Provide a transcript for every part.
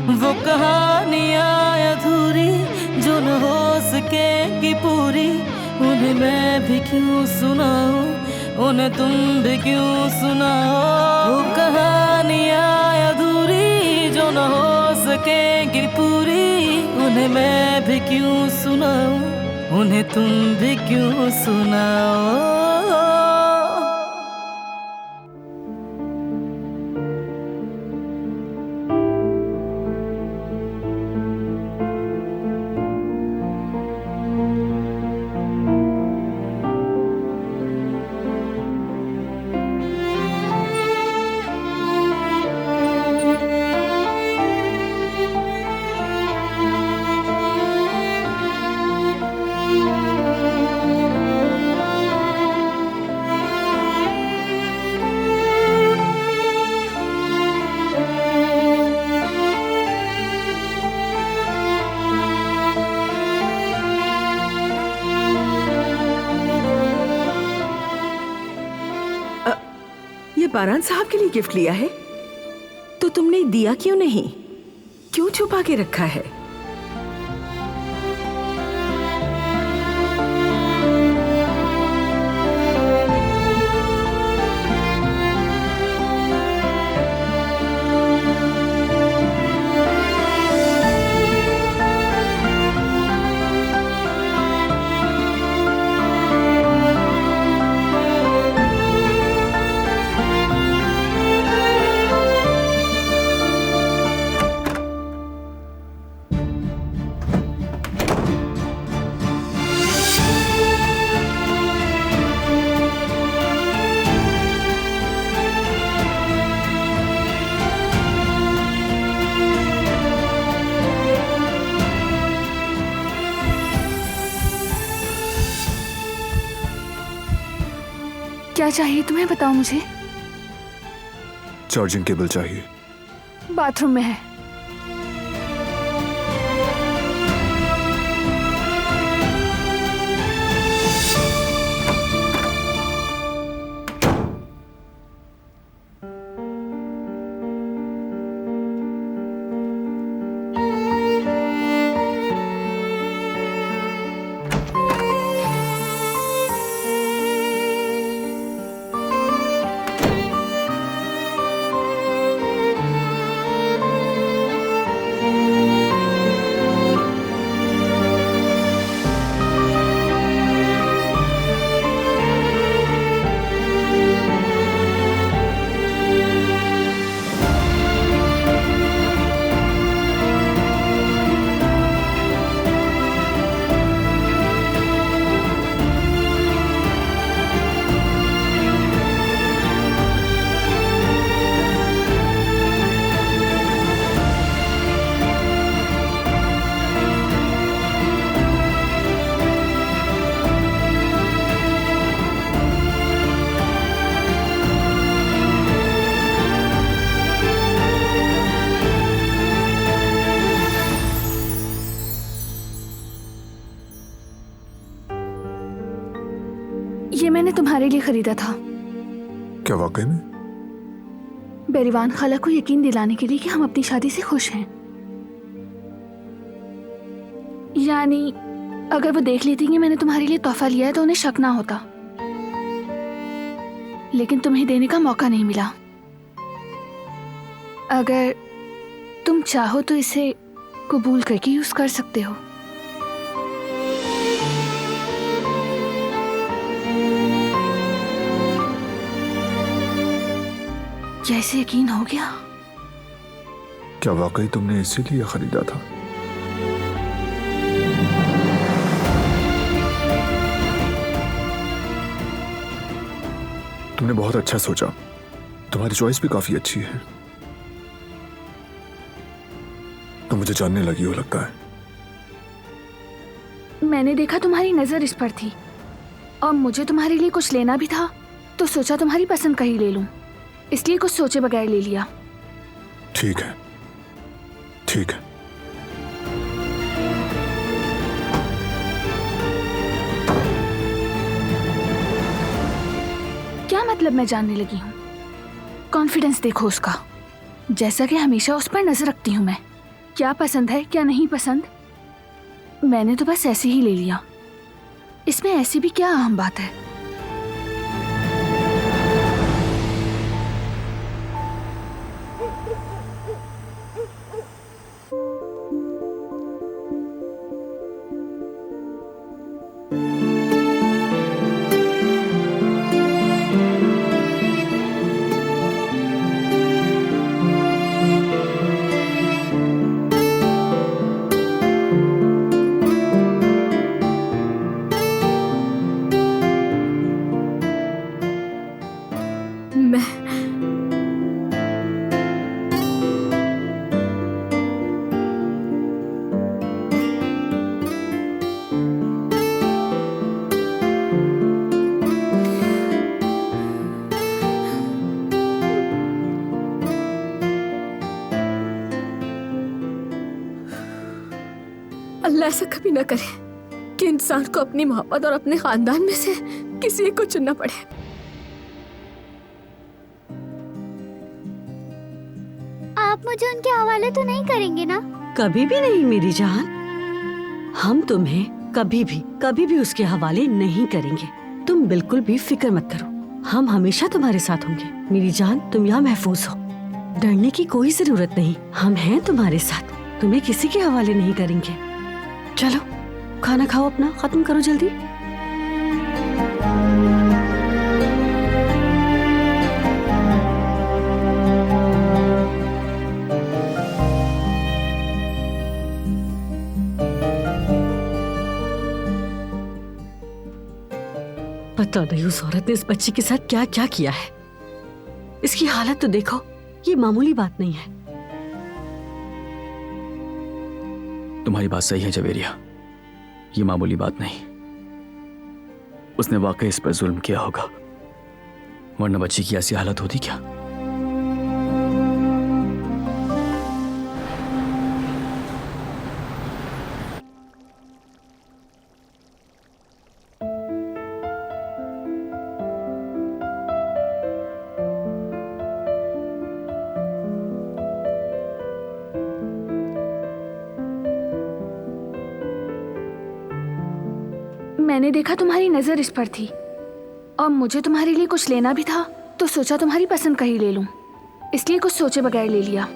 वो कहानियाँ अधूरी जो न हो सकेगी पूरी, उन्हें मैं भी क्यों सुनाऊं, उन्हें तुम भी क्यों सुनाओ। वो कहानियाँ अधूरी जो न हो सकेगी पूरी, उन्हें मैं भी क्यों सुनाऊं, उन्हें तुम भी क्यों सुनाओ। ये बारान साहब के लिए गिफ्ट लिया है तो तुमने दिया क्यों नहीं? क्यों छुपा के रखा है? क्या चाहिए तुम्हें, बताओ मुझे। चार्जिंग केबल चाहिए। बाथरूम में है। ये मैंने तुम्हारे लिए खरीदा था। क्या वाकई में? बेरीवान खाला को यकीन दिलाने के लिए कि हम अपनी शादी से खुश हैं। यानी अगर वो देख लेती कि मैंने तुम्हारे लिए तोहफा लिया है तो उन्हें शक ना होता, लेकिन तुम्हें देने का मौका नहीं मिला। अगर तुम चाहो तो इसे कबूल करके यूज कर सकते हो। क्या इसे यकीन हो गया? क्या वाकई तुमने इसीलिए खरीदा था? तुमने बहुत अच्छा सोचा। तुम्हारी चॉइस भी काफी अच्छी है। तो मुझे जानने लगी हो लगता है। मैंने देखा तुम्हारी नजर इस पर थी और मुझे तुम्हारे लिए कुछ लेना भी था, तो सोचा तुम्हारी पसंद का ही ले लूं, इसलिए कुछ सोचे बगैर ले लिया। ठीक है, ठीक है। क्या मतलब? मैं जानने लगी हूँ। कॉन्फिडेंस देखो उसका, जैसा कि हमेशा उस पर नजर रखती हूँ मैं। क्या पसंद है क्या नहीं पसंद, मैंने तो बस ऐसे ही ले लिया। इसमें ऐसी भी क्या अहम बात है। अल्लाह ऐसा कभी ना करे कि इंसान को अपनी मोहब्बत और अपने खानदान में से किसी एक को चुनना पड़े। आप मुझे उनके हवाले तो नहीं करेंगे ना? कभी भी नहीं मेरी जान, हम तुम्हें कभी भी उसके हवाले नहीं करेंगे। तुम बिल्कुल भी फिक्र मत करो, हम हमेशा तुम्हारे साथ होंगे। मेरी जान, तुम यहाँ महफूज हो, डरने की कोई जरूरत नहीं। हम हैं तुम्हारे साथ, तुम्हें किसी के हवाले नहीं करेंगे। चलो खाना खाओ, अपना खत्म करो जल्दी। पता नहीं उस औरत ने इस बच्ची के साथ क्या क्या किया है। इसकी हालत तो देखो, ये मामूली बात नहीं है। तुम्हारी बात सही है जवेरिया, ये मामूली बात नहीं। उसने वाकई इस पर जुल्म किया होगा, वरना बच्ची की ऐसी हालत होती क्या। मैंने देखा तुम्हारी नजर इस पर थी और मुझे तुम्हारे लिए कुछ लेना भी था, तो सोचा तुम्हारी पसंद का ही ले लूं, इसलिए कुछ सोचे बगैर ले लिया।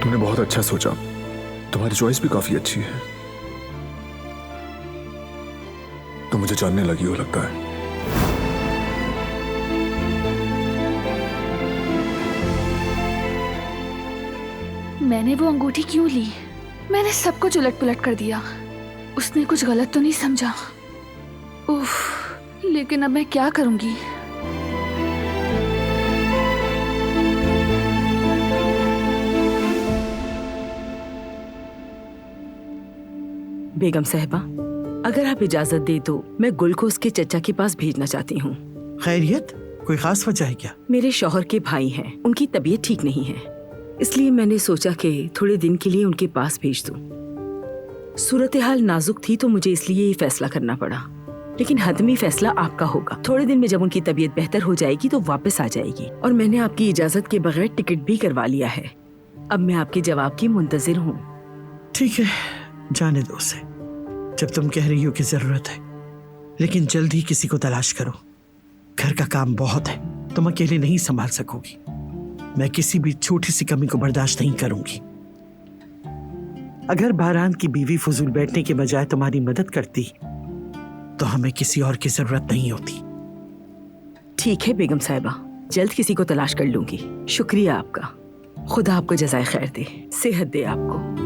तुमने बहुत अच्छा सोचा, तुम्हारी चॉइस भी काफी अच्छी है। तो मुझे जानने लगी हो लगता है। मैंने वो अंगूठी क्यों ली? मैंने सब कुछ उलट पुलट कर दिया। उसने कुछ गलत तो नहीं समझा? उफ, लेकिन अब मैं क्या करूंगी? बेगम साहिबा, अगर आप इजाजत दे तो मैं गुल को उसके चचा के पास भेजना चाहती हूँ। खैरियत? कोई खास वजह है क्या? मेरे शौहर के भाई हैं, उनकी तबीयत ठीक नहीं है, इसलिए मैंने सोचा कि थोड़े दिन के लिए उनके पास भेज दूं। सूरत हाल नाजुक थी तो मुझे इसलिए ये फैसला करना पड़ा, लेकिन हतमी फैसला आपका होगा। थोड़े दिन में जब उनकी तबीयत बेहतर हो जाएगी तो वापस आ जाएगी, और मैंने आपकी इजाजत के बगैर टिकट भी करवा लिया है। अब मैं आपके जवाब की मुंतजिर हूँ। ठीक है, जाने दो उसे। जब तुम कह रही हो कि जरूरत है, लेकिन जल्द ही किसी को तलाश करो। घर का काम बहुत है, तुम अकेले नहीं संभाल सकोगी। मैं किसी भी छोटी सी कमी को बर्दाश्त नहीं करूंगी। अगर बारान की बीवी फजूल बैठने के बजाय तुम्हारी मदद करती तो हमें किसी और की जरूरत नहीं होती। ठीक है बेगम साहिबा, जल्द किसी को तलाश कर लूंगी। शुक्रिया आपका, खुदा आपको जज़ाए खैर दे, सेहत दे आपको।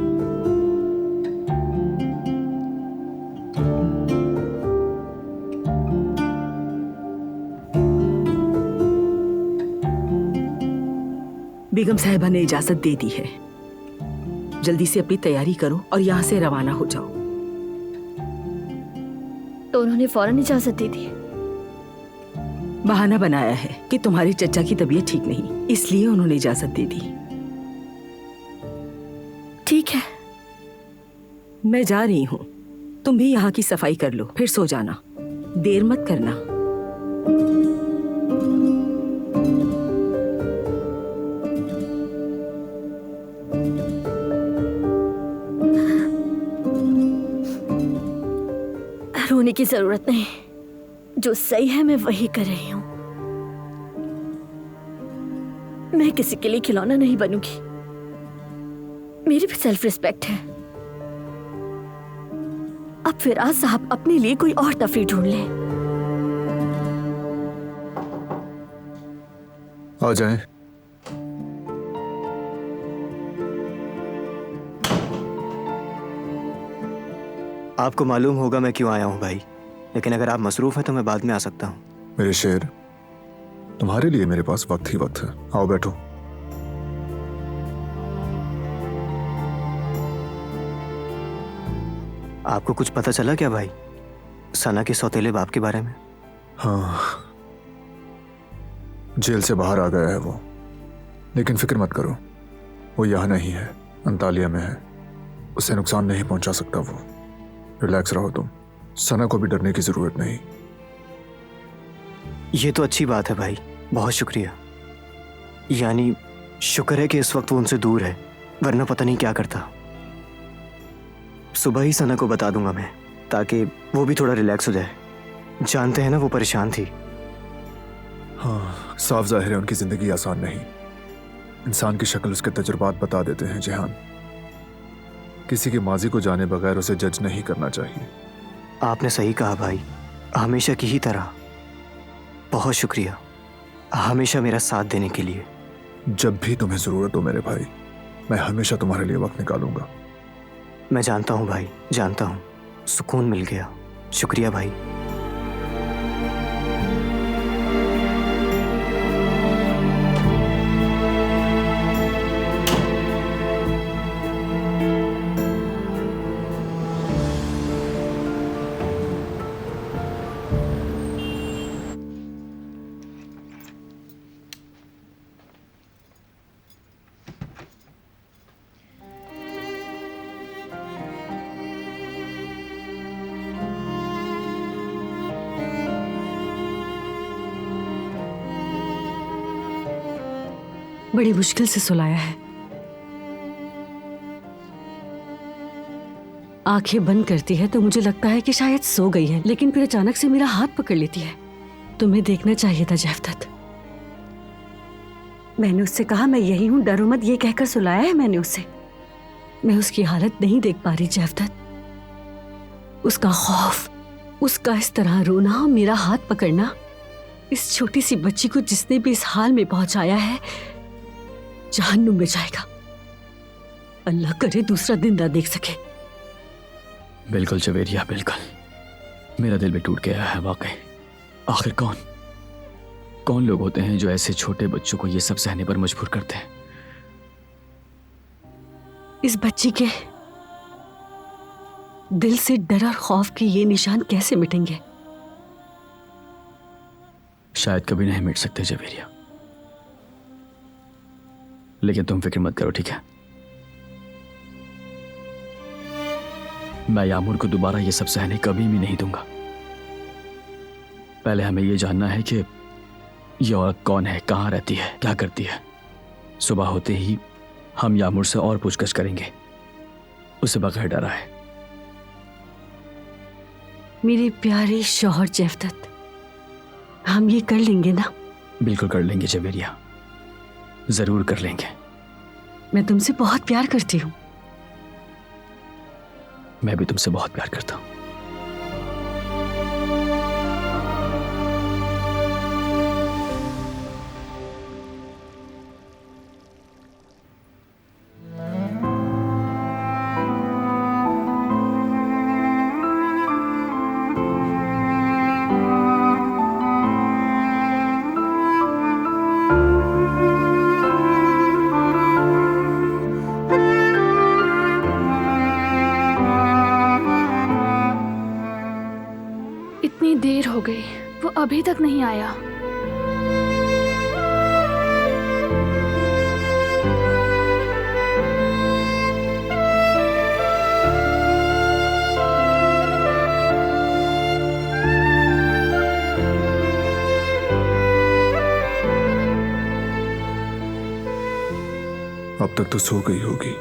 बेगम साहिबा ने इजाजत दे दी है। जल्दी से अपनी तैयारी करो और यहाँ से रवाना हो जाओ। तो उन्होंने फौरन इजाजत दे दी? बहाना बनाया है कि तुम्हारे चचा की तबीयत ठीक नहीं, इसलिए उन्होंने इजाजत दे दी। ठीक है। मैं जा रही हूँ, तुम भी यहाँ की सफाई कर लो, फिर सो जाना, देर मत करना। रोने की जरूरत नहीं, जो सही है मैं वही कर रही हूँ। मैं किसी के लिए खिलौना नहीं बनूंगी, मेरी भी सेल्फ रिस्पेक्ट है। अब फिराज साहब अपने लिए कोई और तफरीह ढूंढ लें। आ जाएं। आपको मालूम होगा मैं क्यों आया हूं भाई, लेकिन अगर आप मसरूफ हैं तो मैं बाद में आ सकता हूं। मेरे शेर, तुम्हारे लिए मेरे पास वक्त ही वक्त है। आओ बैठो। आपको कुछ पता चला क्या भाई सना के सौतेले बाप के बारे में? हाँ, जेल से बाहर आ गया है वो, लेकिन फिक्र मत करो, वो यहाँ नहीं है, अंतालिया में है। उसे नुकसान नहीं पहुंचा सकता वो। रिलैक्स रहो तुम, सना को भी डरने की जरूरत नहीं। ये तो अच्छी बात है भाई, बहुत शुक्रिया। यानी शुक्र है कि इस वक्त वो उनसे दूर है, वरना पता नहीं क्या करता। सुबह ही सना को बता दूंगा मैं, ताकि वो भी थोड़ा रिलैक्स हो जाए। जानते हैं ना वो परेशान थी। हाँ, साफ जाहिर है उनकी जिंदगी आसान नहीं। इंसान की शक्ल उसके तजुर्बात बता देते हैं जहान। किसी के माजी को जाने बगैर उसे जज नहीं करना चाहिए। आपने सही कहा भाई, हमेशा की ही तरह। बहुत शुक्रिया हमेशा मेरा साथ देने के लिए। जब भी तुम्हें जरूरत हो मेरे भाई, मैं हमेशा तुम्हारे लिए वक्त निकालूंगा। मैं जानता हूं भाई, जानता हूं। सुकून मिल गया, शुक्रिया भाई। बड़ी मुश्किल से सुलाया है। आंखें बंद करती है तो मुझे लगता है कि शायद सो गई है, लेकिन फिर अचानक से मेरा हाथ पकड़ लेती है। तुम्हें देखना चाहिए था जैफ्तत। मैंने उससे कहा मैं यही हूं, डरो मत, ये कहकर सुलाया है मैंने उसे। मैं उसकी हालत नहीं देख पा रही जैफ्तत। उसका खौफ, उसका इस तरह रोना और मेरा हाथ पकड़ना। इस छोटी सी बच्ची को जिसने भी इस हाल में पहुंचाया है जहन्नुम में जाएगा। अल्लाह करे दूसरा दिन ना देख सके। बिल्कुल जवेरिया, बिल्कुल। मेरा दिल भी टूट गया है वाकई। आखिर कौन लोग होते हैं जो ऐसे छोटे बच्चों को ये सब सहने पर मजबूर करते हैं? इस बच्ची के दिल से डर और खौफ के ये निशान कैसे मिटेंगे? शायद कभी नहीं मिट सकते जवेरिया, लेकिन तुम फिक्र मत करो, ठीक है? मैं यामुर को दोबारा ये सब सहने कभी भी नहीं दूंगा। पहले हमें यह जानना है कि यह औरत कौन है, कहां रहती है, क्या करती है। सुबह होते ही हम यामुर से और पूछताछ करेंगे, उसे बगैर डरा है। मेरे प्यारे शौहर जैफ्तत, हम ये कर लेंगे ना? बिल्कुल कर लेंगे जवेरिया, जरूर कर लेंगे। मैं तुमसे बहुत प्यार करती हूँ। मैं भी तुमसे बहुत प्यार करता हूँ। अभी तक नहीं आया। अब तक तो सो गई होगी।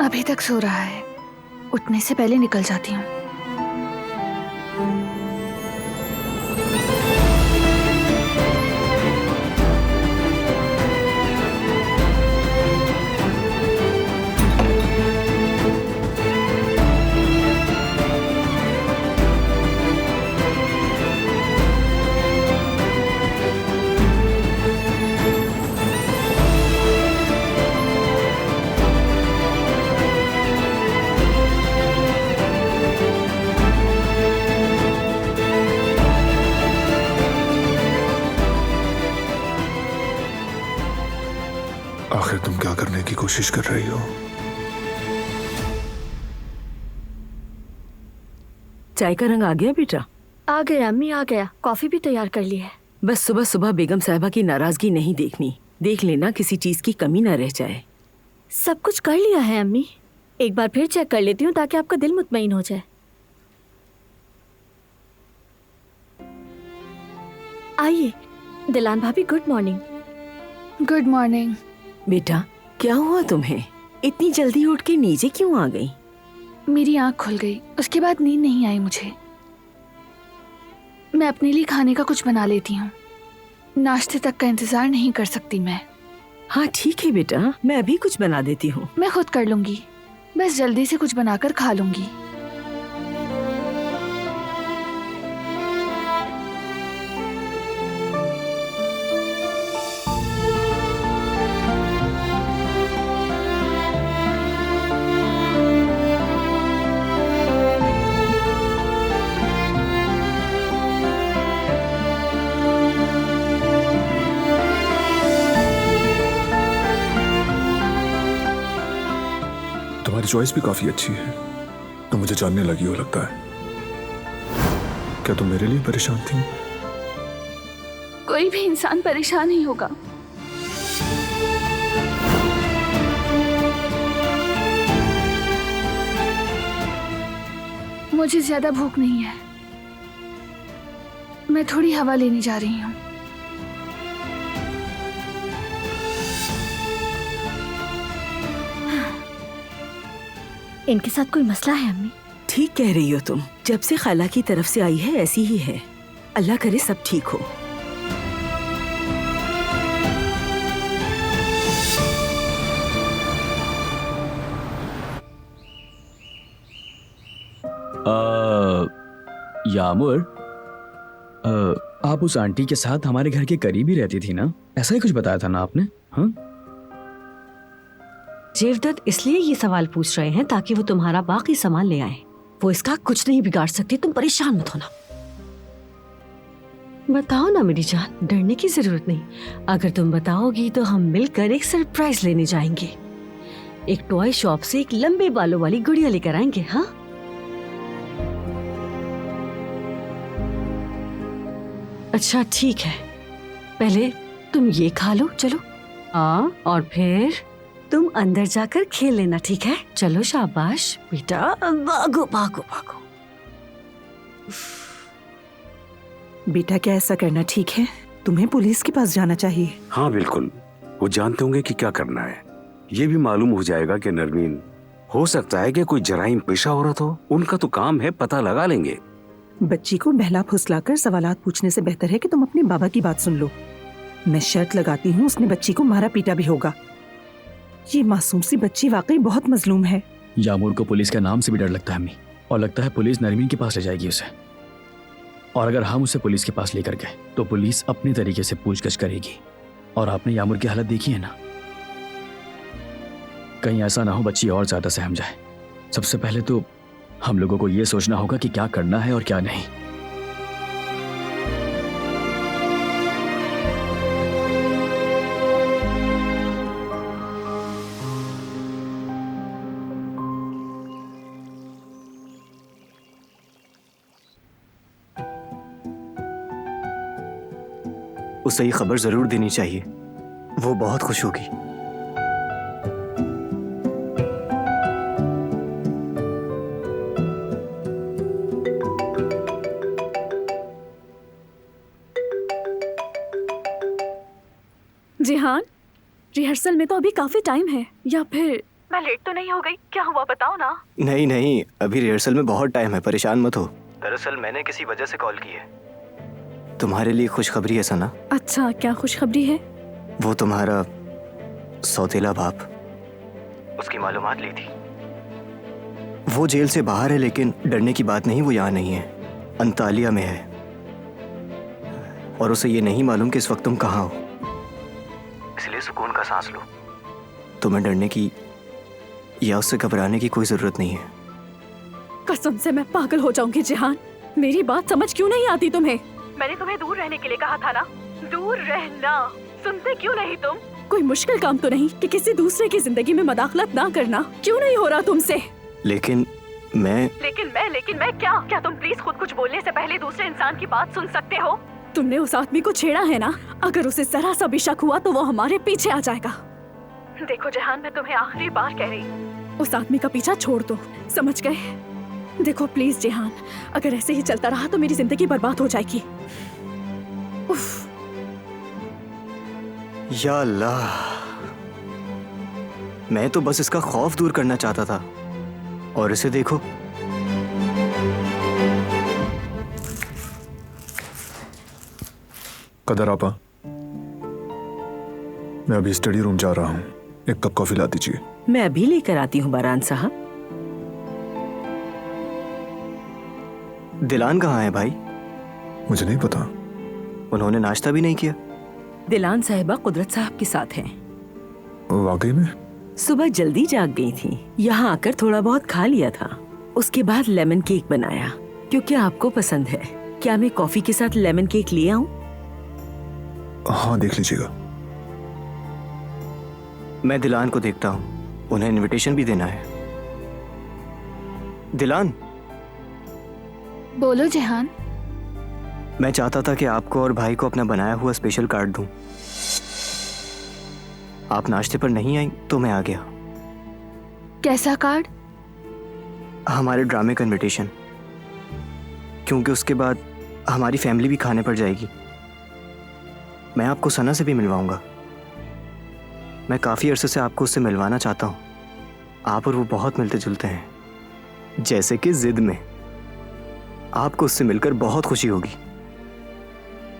अभी तक सो रहा है, उठने से पहले निकल जाती हूँ। आखिर तुम क्या करने की कोशिश कर रही हो? चाय का रंग आ गया बेटा? आ गया अम्मी, आ गया। कॉफी भी तैयार कर ली है। बस सुबह सुबह बेगम साहिबा की नाराजगी नहीं देखनी। देख लेना किसी चीज की कमी ना रह जाए। सब कुछ कर लिया है अम्मी, एक बार फिर चेक कर लेती हूँ ताकि आपका दिल मुतमईन हो जाए। आइए दिलान भाभी, गुड मॉर्निंग। Good morning. बेटा क्या हुआ तुम्हें? इतनी जल्दी उठ के नीचे क्यों आ गई? मेरी आंख खुल गई, उसके बाद नींद नहीं आई मुझे। मैं अपने लिए खाने का कुछ बना लेती हूँ, नाश्ते तक का इंतजार नहीं कर सकती मैं। हाँ ठीक है बेटा, मैं अभी कुछ बना देती हूँ। मैं खुद कर लूंगी, बस जल्दी से कुछ बनाकर खा लूंगी। तुम्हारी चॉइस भी काफी अच्छी है। तुम मुझे जानने लगी हो लगता है। क्या तुम मेरे लिए परेशान थी? कोई भी इंसान परेशान ही होगा। मुझे ज्यादा भूख नहीं है, मैं थोड़ी हवा लेने जा रही हूँ। इनके साथ कोई मसला है अम्मी? ठीक कह रही हो तुम, जब से खाला की तरफ से आई है ऐसी ही है। अल्लाह करे सब ठीक हो। यामुर, आप उस आंटी के साथ हमारे घर के करीब ही रहती थी ना? ऐसा ही कुछ बताया था ना आपने? हाँ, जेवदत्त इसलिए ये सवाल पूछ रहे हैं ताकि वो तुम्हारा बाकी सामान ले आए। वो इसका कुछ नहीं बिगाड़ सकती, तुम परेशान मत होना। बताओ ना मेरी जान, डरने की जरूरत नहीं। अगर तुम बताओगी तो हम मिलकर एक सरप्राइज लेने जाएंगे। एक टॉय शॉप से एक लंबे बालों वाली गुड़िया लेकर आएंगे। हाँ, अच्छा ठीक है, पहले तुम ये खा लो। चलो, हाँ, और फिर तुम अंदर जाकर खेल लेना, ठीक है? चलो शाबाश बेटा, भागो भागो भागो। बेटा, क्या ऐसा करना ठीक है? तुम्हें पुलिस के पास जाना चाहिए। हाँ बिल्कुल, वो जानते होंगे कि क्या करना है। ये भी मालूम हो जाएगा कि नरमीन, हो सकता है कि कोई जराइम पेशा औरत हो। उनका तो काम है, पता लगा लेंगे। बच्ची को बहला फुसलाकर सवालात पूछने से बेहतर है कि तुम अपने बाबा की बात सुन लो। मैं शर्त लगाती हूँ उसने बच्ची को मारा पीटा भी होगा। ये मासूम सी बच्ची वाकई बहुत मजलूम है। यामुर को पुलिस के नाम से भी डर लगता है अम्मी, और लगता है पुलिस नरमीन के पास ले जाएगी उसे। और अगर हम उसे पुलिस के पास लेकर गए तो पुलिस अपने तरीके से पूछगछ करेगी। और आपने यामुर की हालत देखी है ना, कहीं ऐसा ना हो बच्ची और ज्यादा सहम जाए। सबसे पहले तो हम लोगों को यह सोचना होगा कि क्या करना है और क्या नहीं। उसे ये खबर जरूर देनी चाहिए, वो बहुत खुश होगी। जिहान, रिहर्सल में तो अभी काफी टाइम है, या फिर मैं लेट तो नहीं हो गई? क्या हुआ बताओ ना। नहीं नहीं, अभी रिहर्सल में बहुत टाइम है, परेशान मत हो। दरअसल मैंने किसी वजह से कॉल की है। तुम्हारे लिए खुशखबरी है सना। अच्छा, क्या खुशखबरी है? वो तुम्हारा सौतेला बाप, उसकी मालूमात ली थी। वो जेल से बाहर है, लेकिन डरने की बात नहीं, वो यहाँ नहीं है, अंतालिया में है। और उसे ये नहीं मालूम कि इस वक्त तुम कहाँ हो, इसलिए सुकून का सांस लो। तुम्हें डरने की या उससे घबराने की कोई जरूरत नहीं है। कसम से मैं पागल हो जाऊंगी जिहान, मेरी बात समझ क्यों नहीं आती तुम्हें? मैंने तुम्हें दूर रहने के लिए कहा था ना, दूर रहना। सुनते क्यों नहीं तुम? कोई मुश्किल काम तो नहीं कि किसी दूसरे की जिंदगी में मदाखलत ना करना? क्यों नहीं हो रहा तुमसे? लेकिन मैं क्या तुम प्लीज खुद कुछ बोलने से पहले दूसरे इंसान की बात सुन सकते हो? तुमने उस आदमी को छेड़ा है ना, अगर उसे जरा सा भी शक हुआ तो वो हमारे पीछे आ जाएगा। देखो जहान, मैं तुम्हें आखिरी बार कह रही हूँ, उस आदमी का पीछा छोड़ दो, समझ गए? देखो प्लीज जिहान, अगर ऐसे ही चलता रहा तो मेरी जिंदगी बर्बाद हो जाएगी। उफ। या अल्लाह, मैं तो बस इसका खौफ दूर करना चाहता था, और इसे देखो। कदर आपा, मैं अभी स्टडी रूम जा रहा हूँ, एक कप कॉफी ला दीजिए। मैं अभी लेकर आती हूँ बारान साहब। दिलान कहाँ है भाई? मुझे नहीं पता। उन्होंने नाश्ता भी नहीं किया? दिलान साहिबा कुदरत साहब के साथ हैं। वाकई में? सुबह जल्दी जाग गई थी, यहाँ आकर थोड़ा बहुत खा लिया था। उसके बाद लेमन केक बनाया क्योंकि आपको पसंद है। क्या मैं कॉफी के साथ लेमन केक ले आऊं? हाँ, देख लीजिएगा। मैं दिलान को देखता हूँ, उन्हें इनविटेशन भी देना है। दिलान, बोलो जहान। मैं चाहता था कि आपको और भाई को अपना बनाया हुआ स्पेशल कार्ड दूं। आप नाश्ते पर नहीं आई तो मैं आ गया। कैसा कार्ड? हमारे ड्रामे का इनविटेशन। क्योंकि उसके बाद हमारी फैमिली भी खाने पर जाएगी। मैं आपको सना से भी मिलवाऊंगा। मैं काफ़ी अरसे से आपको उससे मिलवाना चाहता हूँ। आप और वो बहुत मिलते जुलते हैं, जैसे कि जिद में। आपको उससे मिलकर बहुत खुशी होगी।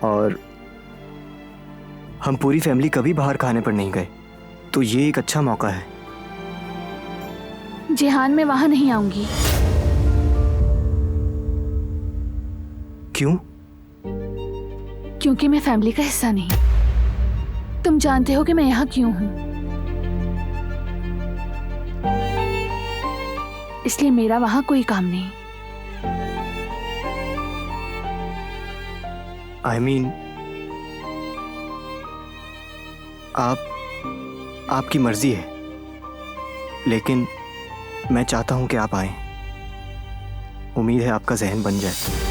और हम पूरी फैमिली कभी बाहर खाने पर नहीं गए, तो ये एक अच्छा मौका है। जेहान, मैं वहां नहीं आऊंगी। क्यों? क्योंकि मैं फैमिली का हिस्सा नहीं। तुम जानते हो कि मैं यहाँ क्यों हूँ। इसलिए मेरा वहां कोई काम नहीं। I mean, आपकी मर्जी है, लेकिन मैं चाहता हूं कि आप आएं। उम्मीद है आपका जहन बन जाए।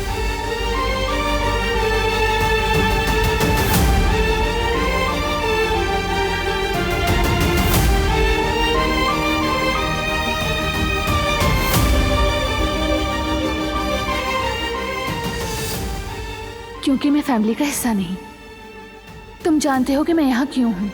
क्योंकि मैं फैमिली का हिस्सा नहीं। तुम जानते हो कि मैं यहाँ क्यों हूँ।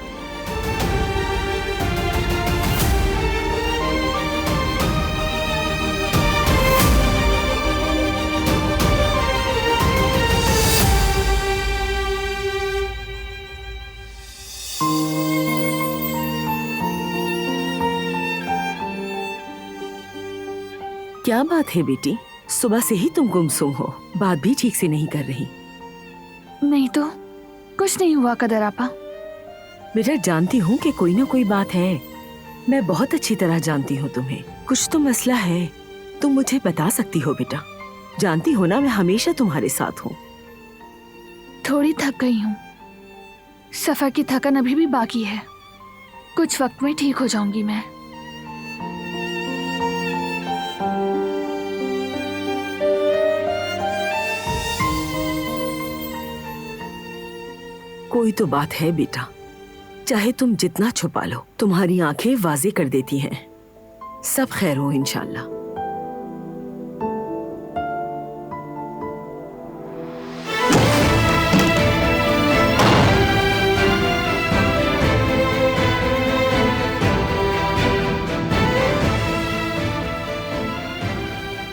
क्या बात है बेटी, सुबह से ही तुम गुमसुम हो, बात भी ठीक से नहीं कर रही। नहीं तो कुछ नहीं हुआ कदर आपा। बेटा जानती हूँ कि कोई ना कोई बात है। मैं बहुत अच्छी तरह जानती हूँ तुम्हें। कुछ तो मसला है, तुम मुझे बता सकती हो बेटा। जानती हो ना, मैं हमेशा तुम्हारे साथ हूँ। थोड़ी थक गई हूँ। सफर की थकन अभी भी बाकी है। कुछ वक्त में ठीक हो जाऊंगी मैं। कोई तो बात है बेटा, चाहे तुम जितना छुपा लो, तुम्हारी आंखें वाजे कर देती हैं। सब खैर हो इंशाल्लाह।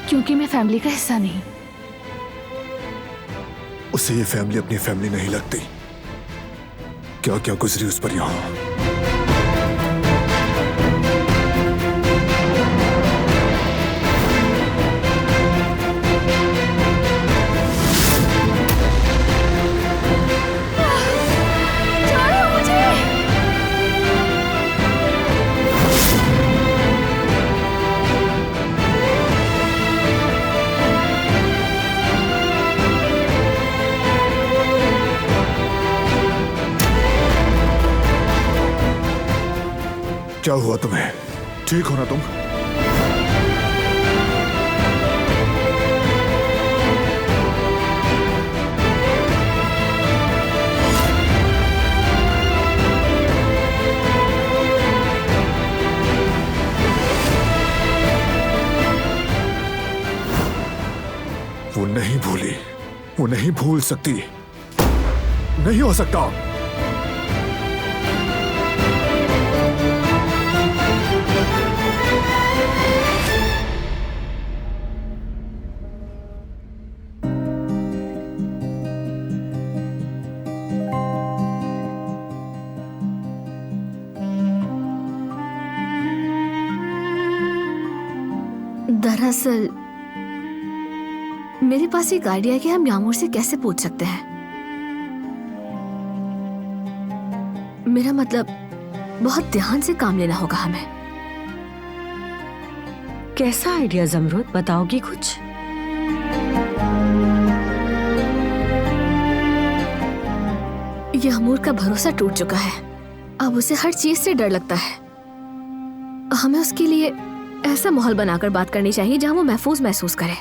क्योंकि मैं फैमिली का हिस्सा नहीं। उसे ये फैमिली अपनी फैमिली नहीं लगती। क्या क्या गुजरी उस पर यहाँ। क्या हुआ तुम्हें? ठीक हो ना तुम? वो नहीं भूली, वो नहीं भूल सकती, नहीं हो सकता। दरअसल मेरे पास एक आइडिया है कि हम यामूर से कैसे पूछ सकते हैं। मेरा मतलब बहुत ध्यान से काम लेना होगा हमें। कैसा आइडिया जमरूद, बताओगी कुछ? यामूर का भरोसा टूट चुका है। अब उसे हर चीज से डर लगता है। हमें उसके लिए ऐसा माहौल बनाकर बात करनी चाहिए जहां वो महफूज महसूस करे।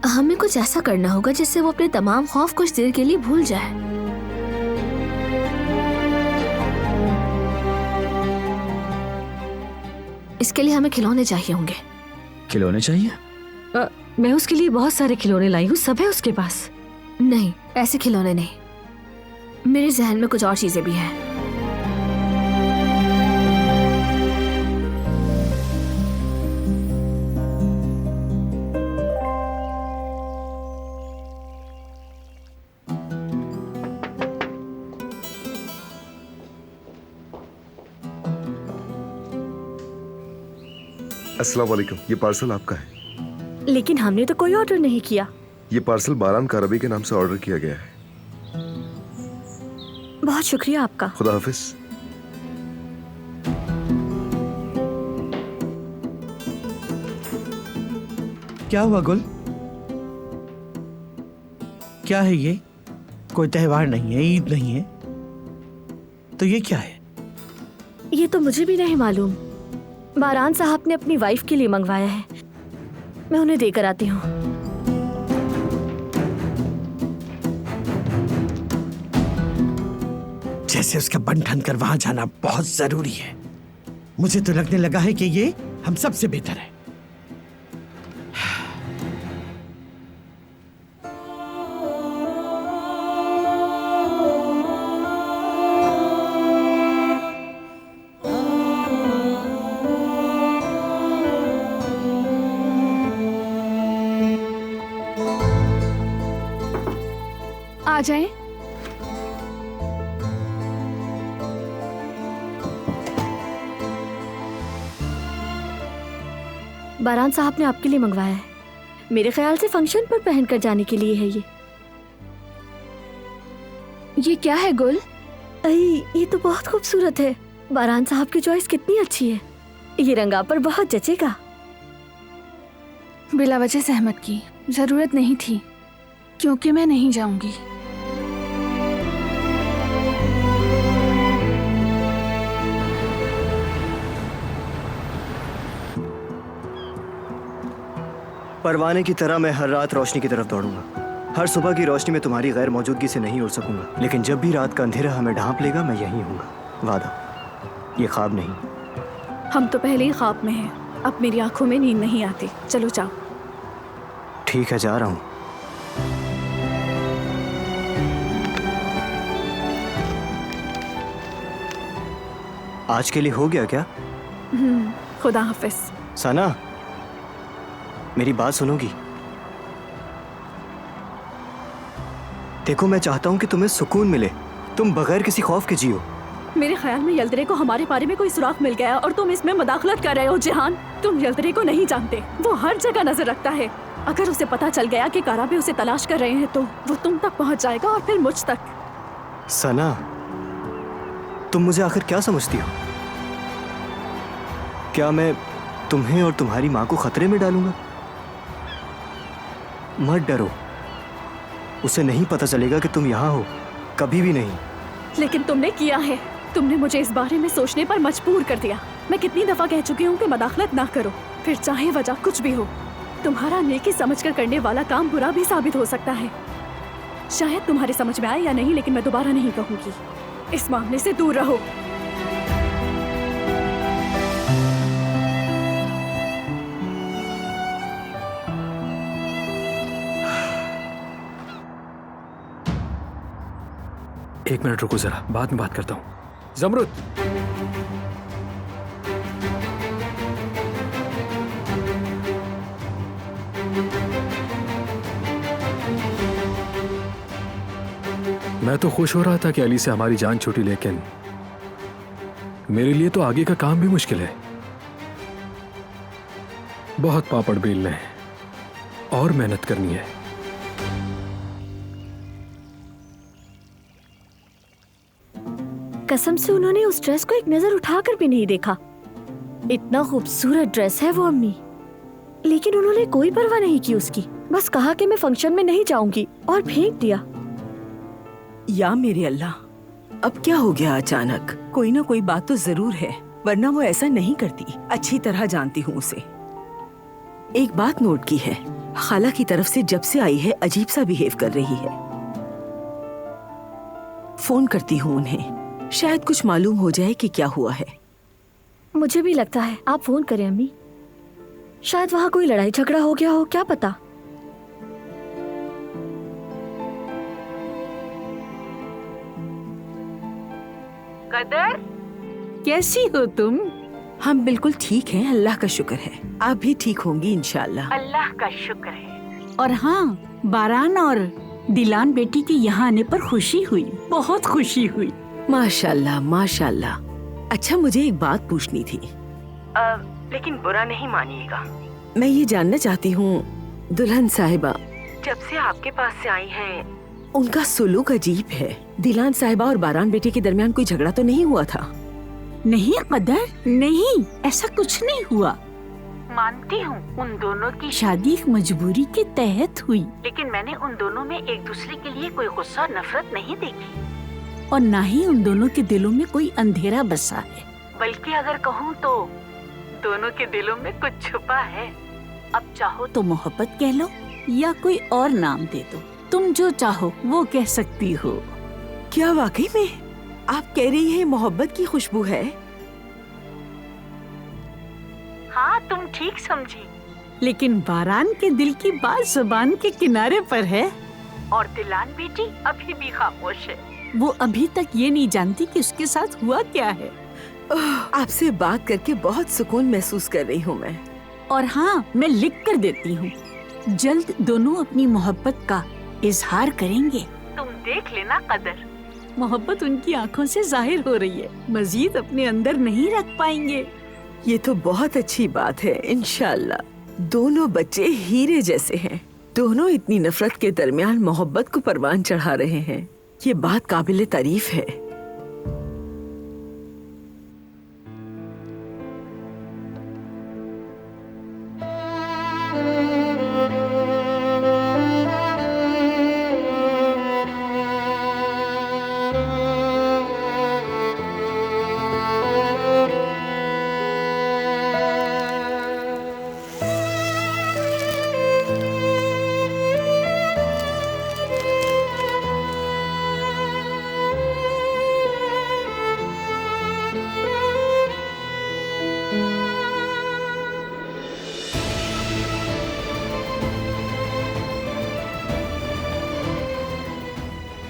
हमें कुछ ऐसा करना होगा जिससे वो अपने तमाम खौफ कुछ देर के लिए भूल जाए। इसके लिए हमें खिलौने चाहिए होंगे। खिलौने चाहिए? मैं उसके लिए बहुत सारे खिलौने लाई हूँ, सब है उसके पास। नहीं, ऐसे खिलौने नहीं। मेरे जहन में कुछ और चीजें भी हैं। अस्सलाम वालेकुम, ये पार्सल आपका है। लेकिन हमने तो कोई ऑर्डर नहीं किया। ये पार्सल बारान कारबी के नाम से ऑर्डर किया गया है। बहुत शुक्रिया आपका। खुदा हाफिज। क्या हुआ गुल? क्या है ये? कोई त्योहार नहीं है, ईद नहीं है, तो ये क्या है? ये तो मुझे भी नहीं मालूम। बारान साहब ने अपनी वाइफ के लिए मंगवाया है। मैं उन्हें देकर आती हूँ। जैसे उसका बन ठन कर वहां जाना बहुत जरूरी है। मुझे तो लगने लगा है कि ये हम सबसे बेहतर है। आ जाएं। बारान साहब ने आपके लिए मंगवाया है। मेरे ख्याल से फंक्शन पर पहनकर जाने के लिए है ये। ये क्या है गुल? ये तो बहुत खूबसूरत है। बारान साहब की चॉइस कितनी अच्छी है। ये रंग आप पर बहुत जचेगा। बिला वजह सहमत की जरूरत नहीं थी, क्योंकि मैं नहीं जाऊंगी। परवाने की तरह मैं हर रात रोशनी की तरफ दौड़ूंगा। हर सुबह की रोशनी में तुम्हारी गैर मौजूदगी से नहीं उड़ सकूंगा, लेकिन जब भी रात का अंधेरा हमें ढांप लेगा मैं यहीं हूंगा। वादा, ये ख्वाब नहीं। हम तो पहले ही ख्वाब में हैं। अब मेरी आंखों में नींद नहीं आती। चलो जाओ। ठीक है, जा रहा हूं। आज के लिए हो गया क्या? खुदा हाफिज। सना, मेरी बात सुनोगी? देखो, मैं चाहता हूं कि तुम्हें सुकून मिले। तुम बगैर किसी खौफ के जियो। मेरे ख्याल में यल्दरे को हमारे बारे में कोई सुराग मिल गया और तुम इसमें मदाखलत कर रहे हो। जिहान, तुम यल्दरे को नहीं जानते। वो हर जगह नजर रखता है। अगर उसे पता चल गया कि काराबे उसे तलाश कर रहे हैं तो वो तुम तक पहुंच जाएगा और फिर मुझ तक। सना, तुम मुझे आखिर क्या समझती हो? क्या मैं तुम्हें और तुम्हारी माँ को खतरे में डालूंगा? मत डरो, उसे नहीं पता चलेगा कि तुम यहाँ हो, कभी भी नहीं। लेकिन तुमने किया है। तुमने मुझे इस बारे में सोचने पर मजबूर कर दिया। मैं कितनी दफा कह चुकी हूँ कि मदाखलत ना करो, फिर चाहे वजह कुछ भी हो। तुम्हारा नेकी समझकर करने वाला काम बुरा भी साबित हो सकता है। शायद तुम्हारे समझ में आए या नहीं, लेकिन मैं दोबारा नहीं कहूंगी। इस मामले से दूर रहो। एक मिनट रुको जरा, बाद में बात करता हूँ। जमरुद, मैं तो खुश हो रहा था कि अली से हमारी जान छूटी, लेकिन मेरे लिए तो आगे का काम भी मुश्किल है। बहुत पापड़ बेलने हैं और मेहनत करनी है। कसम से उन्होंने उस ड्रेस को एक नजर उठाकर भी नहीं देखा। इतना खूबसूरत ड्रेस है वो अम्मी, लेकिन उन्होंने कोई परवाह नहीं की उसकी। बस कहा कि मैं फंक्शन में नहीं जाऊंगी और फेंक दिया। या मेरे अल्लाह, अब क्या हो गया अचानक? कोई ना कोई बात तो जरूर है, वरना वो ऐसा नहीं करती। अच्छी तरह जानती हूँ उसे। एक बात नोट की है, खाला की तरफ से जब से आई है अजीब सा बिहेव कर रही है। फोन करती हूँ उन्हें, शायद कुछ मालूम हो जाए कि क्या हुआ है। मुझे भी लगता है। आप फोन करें अम्मी। शायद वहाँ कोई लड़ाई झगड़ा हो गया हो, क्या पता। कदर, कैसी हो तुम? हम बिल्कुल ठीक हैं, अल्लाह का शुक्र है। आप भी ठीक होंगी इंशाल्लाह। अल्लाह का शुक्र है। और हाँ, बारान और दिलान बेटी के यहाँ आने पर खुशी हुई, बहुत खुशी हुई। माशाल्लाह माशाल्लाह। अच्छा, मुझे एक बात पूछनी थी, लेकिन बुरा नहीं मानिएगा। मैं ये जानना चाहती हूँ, दुल्हन साहिबा जब से आपके पास से आई हैं, उनका सुलूक अजीब है। दिलान साहिबा और बारान बेटे के दरमियान कोई झगड़ा तो नहीं हुआ था? नहीं कदर, नहीं, ऐसा कुछ नहीं हुआ। मानती हूँ उन दोनों की शादी एक मजबूरी के तहत हुई, लेकिन मैंने उन दोनों में एक दूसरे के लिए कोई गुस्सा नफरत नहीं देखी, और न ही उन दोनों के दिलों में कोई अंधेरा बसा है। बल्कि अगर कहूँ तो दोनों के दिलों में कुछ छुपा है। अब चाहो तो मोहब्बत कह लो या कोई और नाम दे दो, तुम जो चाहो वो कह सकती हो। क्या वाकई में आप कह रही हैं मोहब्बत की खुशबू है? हाँ, तुम ठीक समझी, लेकिन बारान के दिल की बात जुबान के किनारे पर है, और दिलान बेटी अभी भी खामोश है। वो अभी तक ये नहीं जानती कि उसके साथ हुआ क्या है। आपसे बात करके बहुत सुकून महसूस कर रही हूँ मैं। और हाँ, मैं लिख कर देती हूँ, जल्द दोनों अपनी मोहब्बत का इजहार करेंगे। तुम देख लेना कदर, मोहब्बत उनकी आंखों से जाहिर हो रही है, मजीद अपने अंदर नहीं रख पाएंगे। ये तो बहुत अच्छी बात है। इंशाल्लाह दोनों बच्चे हीरे जैसे हैं। दोनों इतनी नफरत के दरमियान मोहब्बत को परवान चढ़ा रहे हैं, ये बात काबिले तारीफ है।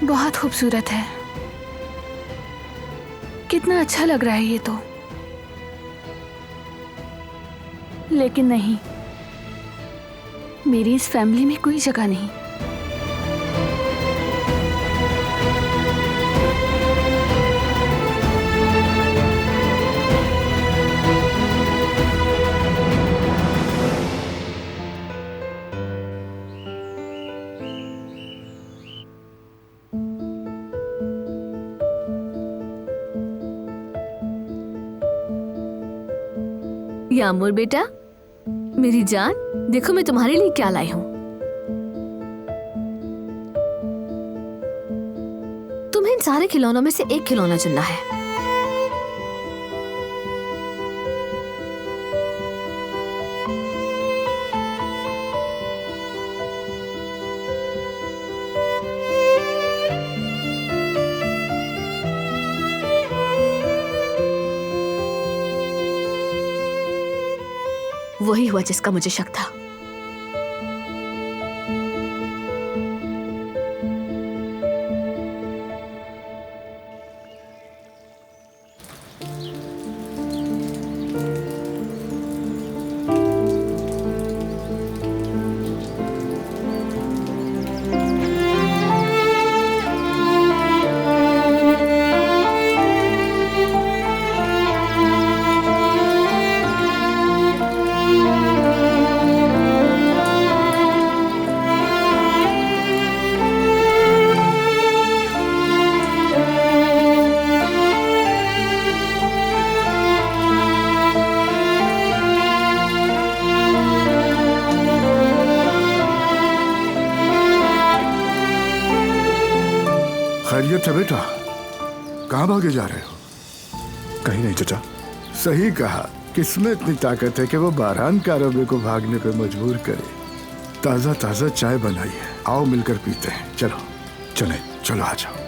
बहुत खूबसूरत है, कितना अच्छा लग रहा है ये तो। लेकिन नहीं, मेरी इस फैमिली में कोई जगह नहीं। यामुर बेटा, मेरी जान, देखो मैं तुम्हारे लिए क्या लाई हूँ। तुम्हें इन सारे खिलौनों में से एक खिलौना चुनना है। वही हुआ जिसका मुझे शक था। खैरियत है बेटा? कहाँ भागे जा रहे हो? कहीं नहीं चचा। सही कहा, किसमें इतनी ताकत है कि वो बारान कारबे को भागने पे मजबूर करे। ताजा ताजा चाय बनाई है, आओ मिलकर पीते हैं। चलो चले, चलो आ जाओ।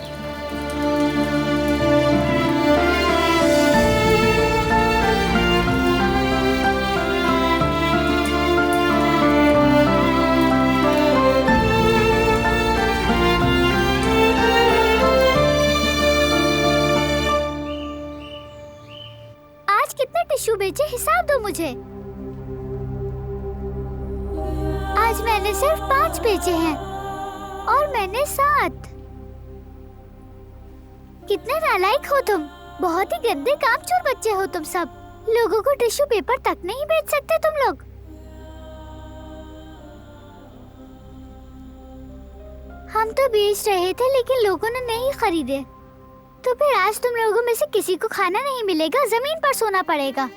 मुझे। आज मैंने सिर्फ 5 भेजे हैं और मैंने 7। कितने नालायक हो तुम, बहुत ही गंदे कामचोर बच्चे हो तुम सब। लोगों को टिश्यू पेपर तक नहीं बेच सकते तुम लोग। हम तो बेच रहे थे लेकिन लोगों ने नहीं खरीदे, तो फिर आज तुम लोगों में से किसी को खाना नहीं मिलेगा, जमीन पर सोना पड़ेगा।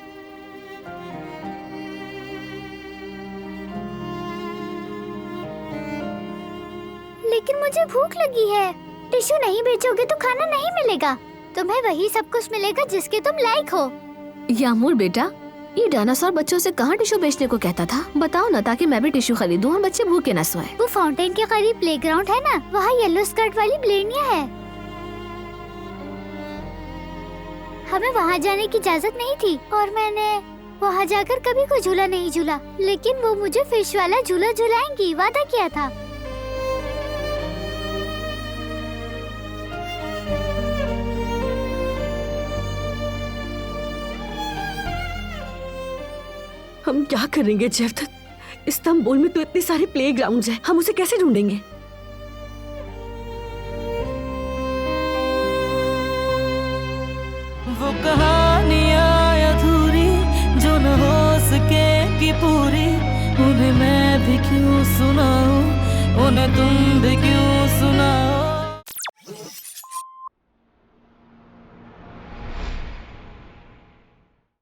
लेकिन मुझे भूख लगी है। टिश्यू नहीं बेचोगे तो खाना नहीं मिलेगा। तुम्हें वही सब कुछ मिलेगा जिसके तुम लायक हो। यामूर बेटा, ये डायनासोर बच्चों से कहाँ टिश्यू बेचने को कहता था? बताओ ना, ताकि मैं भी टिश्यू खरीदूं और बच्चे भूखे न सोएं। वो फाउंटेन के करीब प्लेग्राउंड है ना, वहाँ येलो स्कर्ट वाली ब्लेनिया है। हमें वहाँ जाने की इजाजत नहीं थी और मैंने वहाँ जाकर कभी कोई झूला नहीं झूला, लेकिन वो मुझे फिश वाला झूला झुलाएंगी, वादा किया था। हम क्या करेंगे जेवदत? इस्तांबुल में तो इतने सारे प्लेग्राउंड्स हैं, हम उसे कैसे ढूंढेंगे? वो कहानियाँ अधूरी जो न हो सकेगी पूरी, उन्हें मैं भी क्यों सुनाऊं, उन्हें तुम भी क्यों सुनाओ।